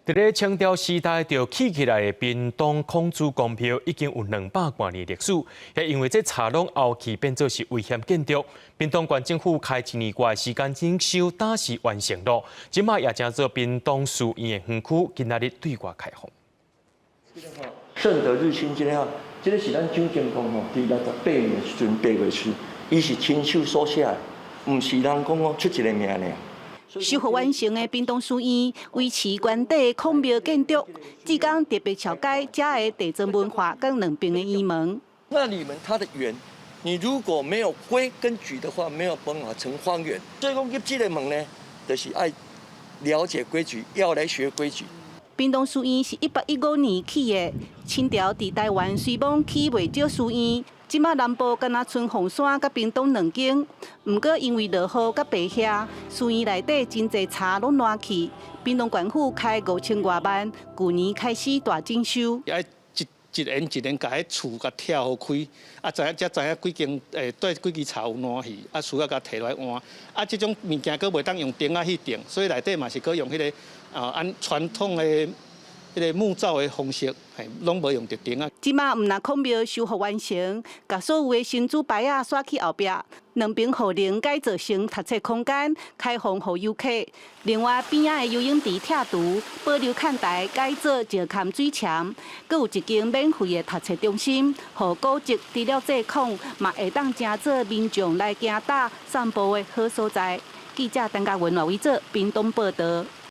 伫咧强调时代就起起来的屏东空租公票已经有200多年历史，也因为这茶拢后期变作是危险建筑，屏东县政府开1年多的时间整修打是完成了，即马也将做屏东市院的园区今仔日对外开放。顺德日新这个是咱蒋经国伫68年的时阵8月时，伊是亲手所写的，唔是人讲出一个名尔。 修复完成的屏东书院维持原底孔庙建筑，至今特别召开遮的地质文化跟两边的医门。那你们它的园，你如果没有规跟矩的话，没有办法成方圆。所以讲入这个门呢，就是爱了解规矩，要来学规矩。屏东书院是1815年起的，清朝伫台湾虽亡起袂少书院。 即马南部敢若剩凤山甲屏东2间，毋过因为落雨甲白下，书院内底真侪茶拢烂去。屏东县府开5000多万，去年开始大整修。要一年一年甲迄厝甲拆好开，才知影几间对几支茶有烂去，需要甲摕来换。即种物件佫袂当用钉去钉，所以内底嘛是佫用迄个按传统的。 迄个木造的方式，拢无用着钉啊。即马毋但孔庙修复完成，甲所有的新竹牌仔刷去后壁，两边互能改造成读册空间，开放予游客。另外边仔的游泳池拆除，保留看台改造石坎水墙，阁有一间免费的读册中心，互古籍资料册库嘛会当成做民众来行搭散步的好所在。记者陈嘉文、罗伟做屏东报道。